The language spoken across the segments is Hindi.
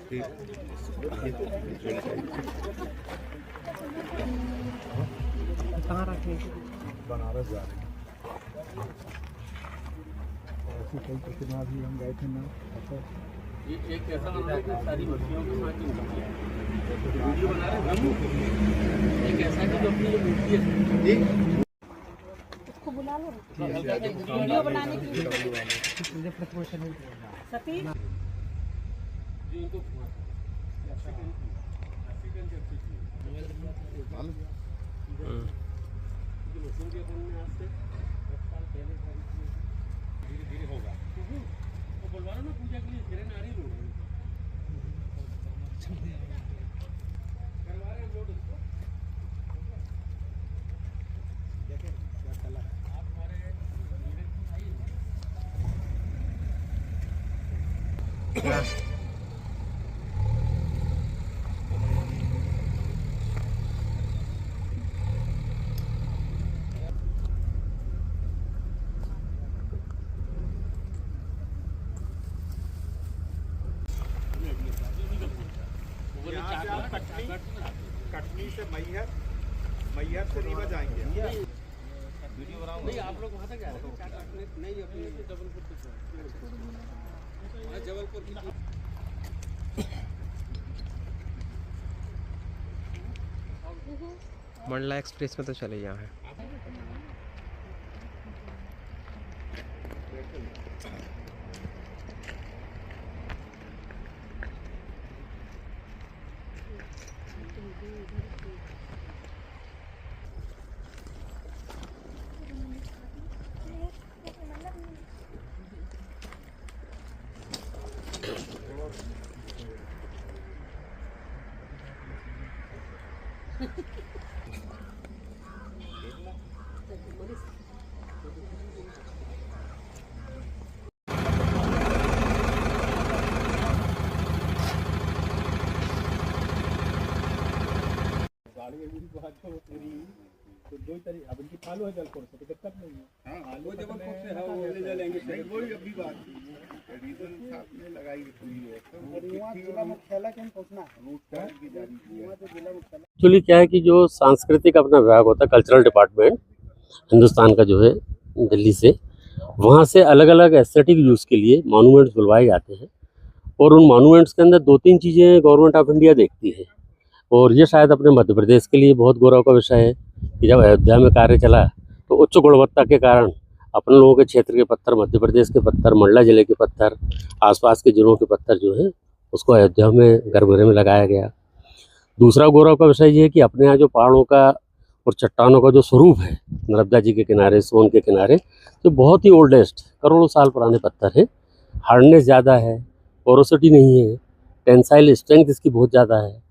कहाँ रखे? बनारस जा रहे हैं। ऐसी कई प्रतिमा भी हम गए थे ना। ये एक ऐसा बना है कि सारी मछलियों के साथ वीडियो बना रहे हैं। एक ऐसा कि जो अपनी मूर्ति है उसको बुला लो वीडियो बनाने के लिए सतीश जी इनको मशीन के अपन में आज से 10 साल पहले धीरे धीरे होगा। वो बोलवा रहा ना पूजा के लिए घेरे नारी लोग करवा रहे हैं लोग उसको। देखें क्या कला है। आप हमारे कटनी से मैहर, मैहर से रीवा जाएंगे। वीडियो बनाऊंगा। नहीं आप लोग वहाँ तक जा रहे हैं? नहीं अपने जबलपुर तक जबलपुर की मंडला एक्सप्रेस में तो चले यहाँ है। तो दो ही तरीके अब इनकी पालो है जलपुर से, तो दिक्कत नहीं है। हाँ वो जबलपुर से है वो ले जाएंगे। वही अभी बात डीजल साथ में लगाई हुई है। जिला मुख्यालय कहीं पहुंचना है, रूट कार्ड भी जारी किया है। जिला मुख्यालय एक्चुअली क्या है कि जो सांस्कृतिक अपना विभाग होता है, कल्चरल डिपार्टमेंट हिंदुस्तान का जो है दिल्ली से, वहाँ से अलग अलग एस्थेटिक यूज़ के लिए मॉन्यूमेंट्स बुलवाए जाते हैं और उन मॉन्यूमेंट्स के अंदर 2-3 चीज़ें गवर्नमेंट ऑफ इंडिया देखती है। और ये शायद अपने मध्य प्रदेश के लिए बहुत गौरव का विषय है कि जब अयोध्या में कार्य चला तो उच्च गुणवत्ता के कारण अपने लोगों के क्षेत्र के पत्थर, मध्य प्रदेश के पत्थर, मंडला जिले के पत्थर, आसपास के जिलों के पत्थर जो है उसको अयोध्या में गर्भगृह में लगाया गया। दूसरा गौरव का विषय ये है कि अपने यहाँ जो पहाड़ों का और चट्टानों का जो स्वरूप है, नर्मदा जी के किनारे, सोन के किनारे, तो बहुत ही ओल्डेस्ट करोड़ों साल पुराने पत्थर है। हार्डनेस ज़्यादा है, पोरोसिटी नहीं है, टेंसाइल स्ट्रेंथ इसकी बहुत ज़्यादा है,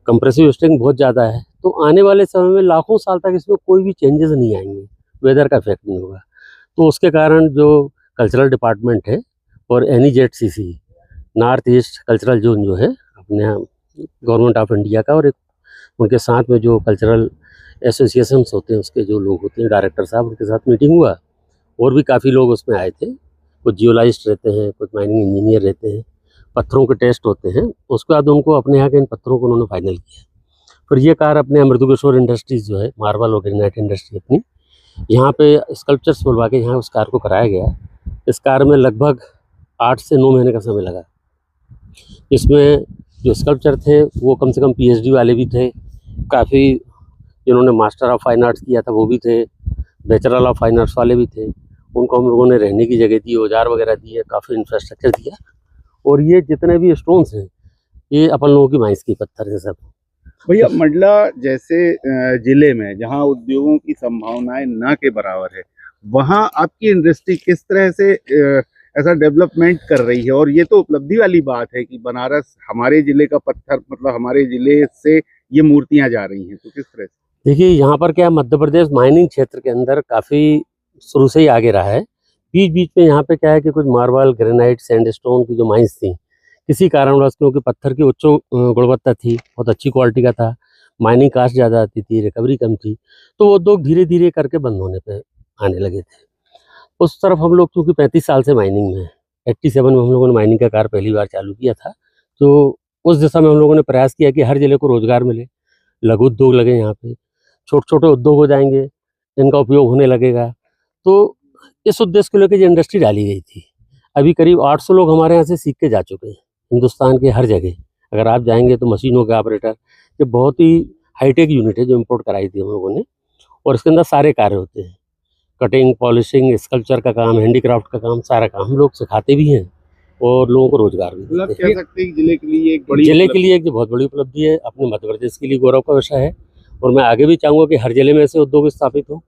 कंप्रेसिव स्ट्रेंथ बहुत ज़्यादा है। तो आने वाले समय में लाखों साल तक इसमें कोई भी चेंजेस नहीं आएंगे, वेदर का इफेक्ट नहीं होगा। तो उसके कारण जो कल्चरल डिपार्टमेंट है और NEZCC north east cultural zone जो है अपने यहाँ गवर्नमेंट ऑफ इंडिया का, और एक उनके साथ में जो कल्चरल एसोसिएशंस होते हैं उसके जो लोग होते हैं, डायरेक्टर साहब, उनके साथ मीटिंग हुआ और भी काफ़ी लोग उसमें आए थे। कुछ जियोलॉजिस्ट रहते हैं, कुछ माइनिंग इंजीनियर रहते हैं, पत्थरों के टेस्ट होते हैं। उसके बाद उनको अपने यहाँ के इन पत्थरों को उन्होंने फाइनल किया। फिर ये कार अपने मृदुकिशोर इंडस्ट्रीज़ जो है, मार्बल और ग्रेनाइट इंडस्ट्री अपनी, यहाँ पे स्कल्पचर्स बुलवा के यहाँ उस कार को कराया गया। इस कार में लगभग 8 से 9 महीने का समय लगा। इसमें जो स्कल्पचर थे वो कम से कम PhD वाले भी थे, काफ़ी जिन्होंने मास्टर ऑफ फाइन आर्ट्स किया था वो भी थे, बैचलर ऑफ फाइन आर्ट्स वाले भी थे। उनको हम लोगों ने रहने की जगह दी, औजार वगैरह दिए, काफ़ी इंफ्रास्ट्रक्चर दिया। और ये जितने भी स्टोन्स हैं ये अपन लोगों की माइंस की पत्थर है सब। भैया, मंडला जैसे जिले में जहां उद्योगों की संभावनाएं ना के बराबर है, वहां आपकी इंडस्ट्री किस तरह से ऐसा डेवलपमेंट कर रही है? और ये तो उपलब्धि वाली बात है कि बनारस हमारे जिले का पत्थर, मतलब हमारे जिले से ये मूर्तियां जा रही हैं, तो किस तरह से? देखिए यहाँ पर क्या, मध्य प्रदेश माइनिंग क्षेत्र के अंदर काफ़ी शुरू से ही आगे रहा है। बीच बीच में यहाँ पे क्या है कि कुछ मार्बल, ग्रेनाइट, सैंडस्टोन की जो माइंस थी, किसी कारणवश क्योंकि पत्थर की उच्च गुणवत्ता थी, बहुत अच्छी क्वालिटी का था, माइनिंग कास्ट ज़्यादा आती थी, रिकवरी कम थी, तो वो उद्योग धीरे धीरे करके बंद होने पे आने लगे थे। उस तरफ हम लोग क्योंकि 35 साल से माइनिंग में हैं, 87 में हम लोगों ने माइनिंग का कार्य पहली बार चालू किया था, तो उस दिशा में हम लोगों ने प्रयास किया कि हर जिले को रोजगार मिले, लघु उद्योग लगे यहाँ पे, छोटे छोटे उद्योग हो जाएंगे, इनका उपयोग होने लगेगा। तो इस उद्देश्य को लेकर ये इंडस्ट्री डाली गई थी। अभी करीब 800 लोग हमारे यहाँ से सीख के जा चुके हैं, हिंदुस्तान के हर जगह। अगर आप जाएंगे तो मशीनों के ऑपरेटर, ये बहुत ही हाईटेक यूनिट है जो इम्पोर्ट कराई थी हम लोगों ने, और इसके अंदर सारे कार्य होते हैं, कटिंग, पॉलिशिंग, स्कल्पचर का काम, हैंडीक्राफ्ट का काम, सारा काम हम लोग सिखाते भी हैं और लोगों को रोजगार भी मतलब देते हैं। कह सकते हैं कि जिले के लिए एक बड़ी जिले के लिए एक बहुत बड़ी उपलब्धि है, अपने मध्य प्रदेश के लिए गौरव का विषय है, और मैं आगे भी चाहूँगा कि हर जिले में ऐसे उद्योग स्थापित हो।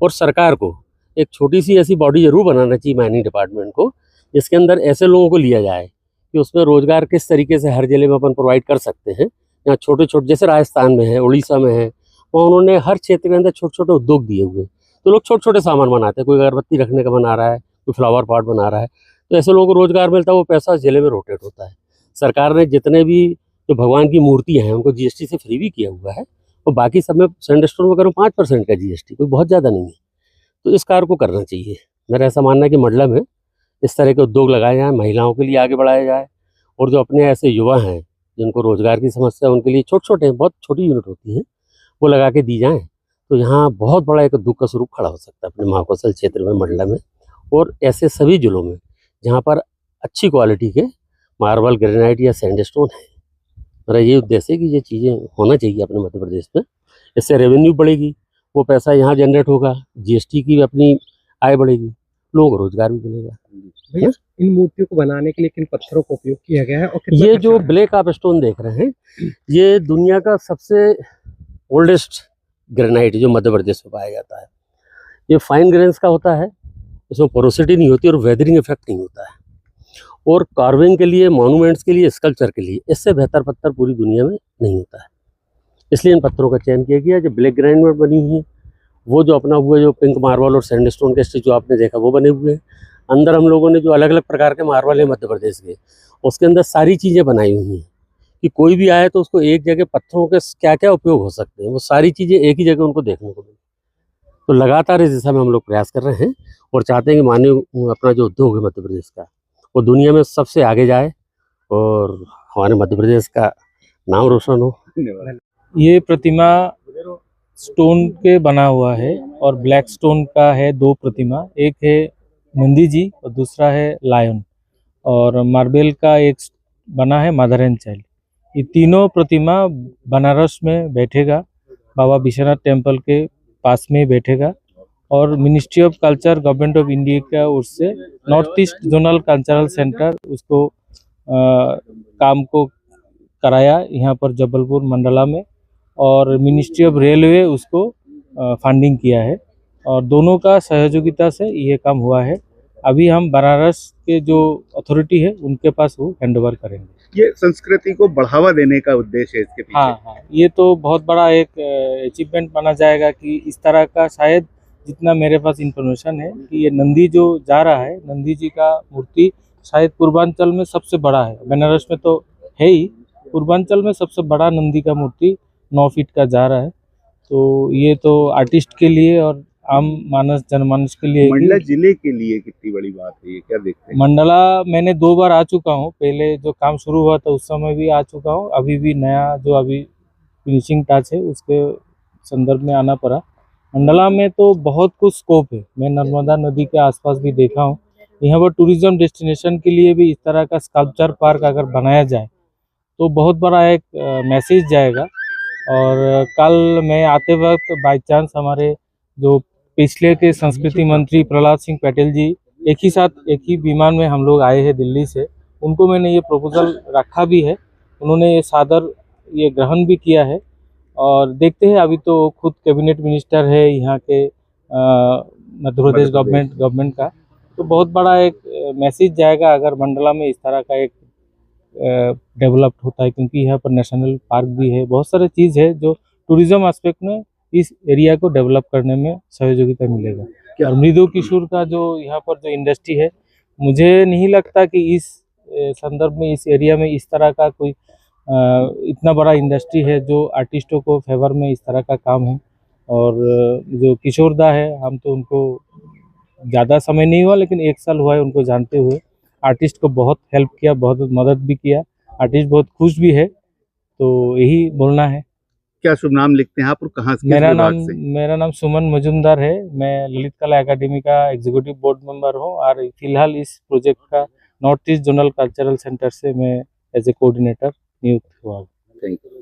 और सरकार को एक छोटी सी ऐसी बॉडी जरूर बनाना चाहिए माइनिंग डिपार्टमेंट को, जिसके अंदर ऐसे लोगों को लिया जाए कि उसमें रोजगार किस तरीके से हर जिले में अपन प्रोवाइड कर सकते हैं। यहाँ छोटे छोटे, जैसे राजस्थान में है, उड़ीसा में है, वहाँ उन्होंने हर क्षेत्र के अंदर छोटे छोटे उद्योग दिए हुए हैं, तो लोग छोटे छोटे सामान बनाते हैं, कोई अगरबत्ती रखने का बना रहा है, कोई फ्लावर पॉट बना रहा है, तो ऐसे लोगों को रोजगार मिलता है, वो पैसा जिले में रोटेट होता है। सरकार ने जितने भी जो भगवान की मूर्तियाँ हैं उनको जीएसटी से फ्री भी किया हुआ है, और बाकी सब में सैंडस्टोन वगैरह 5% का जीएसटी, कोई बहुत ज़्यादा नहीं है। तो इस कार्य को करना चाहिए। मेरा ऐसा मानना है कि मंडला में इस तरह के उद्योग लगाए जाएँ, महिलाओं के लिए आगे बढ़ाया जाए, और जो अपने ऐसे युवा हैं जिनको रोजगार की समस्या, उनके लिए छोटे छोटे, बहुत छोटी यूनिट होती हैं, वो लगा के दी जाएँ, तो यहाँ बहुत बड़ा एक उद्योग का स्वरूप खड़ा हो सकता है अपने महाकौशल क्षेत्र में, मंडला में, और ऐसे सभी जिलों में जहाँ पर अच्छी क्वालिटी के मार्बल, ग्रेनाइट या सैंडस्टोन है। मेरा ये उद्देश्य है कि ये चीज़ें होना चाहिए अपने मध्य प्रदेश में, इससे रेवेन्यू बढ़ेगी, वो पैसा यहाँ जनरेट होगा, जीएसटी की भी अपनी आय बढ़ेगी, लोगों को रोजगार भी मिलेगा। भैया, इन मूर्तियों को बनाने के लिए किन पत्थरों का उपयोग किया गया है और कितना ये खर्चा जो आया? ब्लैक आप स्टोन देख रहे हैं, ये दुनिया का सबसे ओल्डेस्ट ग्रेनाइट जो मध्य प्रदेश में पाया जाता है। ये फाइन ग्रेन्स का होता है, इसमें पोरोसिटी नहीं होती और वेदरिंग इफेक्ट नहीं होता है, और कार्विंग के लिए, मॉन्यूमेंट्स के लिए, स्कल्पचर के लिए इससे बेहतर पत्थर पूरी दुनिया में नहीं होता है। इसलिए इन पत्थरों का चयन किया गया। जो ब्लैक ग्रेनाइट में बनी हुई है, वो जो अपना हुआ, जो पिंक मार्बल और सैंडस्टोन के स्टिच जो आपने देखा वो बने हुए हैं। अंदर हम लोगों ने जो अलग अलग प्रकार के मार्बल है मध्य प्रदेश के, उसके अंदर सारी चीज़ें बनाई हुई हैं कि कोई भी आए तो उसको एक जगह पत्थरों के क्या क्या उपयोग हो सकते हैं, वो सारी चीज़ें एक ही जगह उनको देखने को मिले। तो लगातार इस दिशा में हम लोग प्रयास कर रहे हैं और चाहते हैं कि माननीय अपना जो उद्योग है मध्य प्रदेश का, वो दुनिया में सबसे आगे जाए और हमारे मध्य प्रदेश का नाम रोशन हो। धन्यवाद। ये प्रतिमा स्टोन के बना हुआ है और ब्लैक स्टोन का है, दो प्रतिमा, एक है नंदी जी और दूसरा है लायन, और मार्बल का एक बना है मदर एंड चाइल्ड। ये तीनों प्रतिमा बनारस में बैठेगा, बाबा विश्वनाथ टेम्पल के पास में बैठेगा, और ministry of culture government of India का ओर से north east zonal cultural centre उसको काम को कराया यहाँ पर जबलपुर मंडला में, और मिनिस्ट्री ऑफ रेलवे उसको फंडिंग किया है, और दोनों का सहयोगिता से ये काम हुआ है। अभी हम बनारस के जो अथॉरिटी है उनके पास वो हैंडओवर करेंगे। ये संस्कृति को बढ़ावा देने का उद्देश्य है इसके पीछे। हाँ, ये तो बहुत बड़ा एक अचीवमेंट माना जाएगा कि इस तरह का, शायद जितना मेरे पास इंफॉर्मेशन है कि ये नंदी जो जा रहा है, नंदी जी का मूर्ति शायद पूर्वांचल में सबसे बड़ा है, बनारस में तो है ही, पूर्वांचल में सबसे बड़ा नंदी का मूर्ति 9 फीट का जा रहा है। तो ये तो आर्टिस्ट के लिए और आम मानस जनमानस के लिए मंडला जिले के लिए कितनी बड़ी बात है ये, क्या देखते हैं? मंडला मैंने 2 बार आ चुका हूँ, पहले जो काम शुरू हुआ था उस समय भी आ चुका हूँ, अभी भी नया जो अभी फिनिशिंग टच है उसके संदर्भ में आना पड़ा। मंडला में तो बहुत कुछ स्कोप है, मैं नर्मदा नदी के आसपास भी देखा हूँ, यहाँ पर टूरिज्म डेस्टिनेशन के लिए भी इस तरह का स्कल्पचर पार्क अगर बनाया जाए तो बहुत बड़ा एक मैसेज जाएगा। और कल मैं आते वक्त बाई चांस हमारे जो पिछले के संस्कृति मंत्री प्रहलाद सिंह पटेल जी एक ही साथ एक ही विमान में हम लोग आए हैं दिल्ली से, उनको मैंने ये प्रपोजल रखा भी है, उन्होंने ये सादर ये ग्रहण भी किया है, और देखते हैं। अभी तो खुद कैबिनेट मिनिस्टर है यहाँ के मध्य प्रदेश गवर्नमेंट का, तो बहुत बड़ा एक मैसेज जाएगा अगर मंडला में इस तरह का एक डेवलप्ड होता है, क्योंकि यहाँ पर नेशनल पार्क भी है, बहुत सारे चीज़ है जो टूरिज्म एस्पेक्ट में इस एरिया को डेवलप करने में सहयोगिता मिलेगा। और मृदु किशोर का जो यहाँ पर जो इंडस्ट्री है, मुझे नहीं लगता कि इस संदर्भ में इस एरिया में इस तरह का कोई इतना बड़ा इंडस्ट्री है जो आर्टिस्टों को फेवर में इस तरह का काम है। और जो किशोर दा है, हम तो उनको ज़्यादा समय नहीं हुआ लेकिन 1 साल हुआ है उनको जानते हुए, आर्टिस्ट को बहुत हेल्प किया, बहुत मदद भी किया, आर्टिस्ट बहुत खुश भी है। तो यही बोलना है। क्या शुभ नाम लिखते हैं आप और कहाँ से, किस विभाग से? मेरा नाम सुमन मजुमदार है। मैं ललित कला एकेडमी का एग्जीक्यूटिव बोर्ड मेंबर हूँ और फिलहाल इस प्रोजेक्ट का north east zonal cultural centre से मैं एज ए कोऑर्डिनेटर नियुक्त हुआ हूँ। Thank you.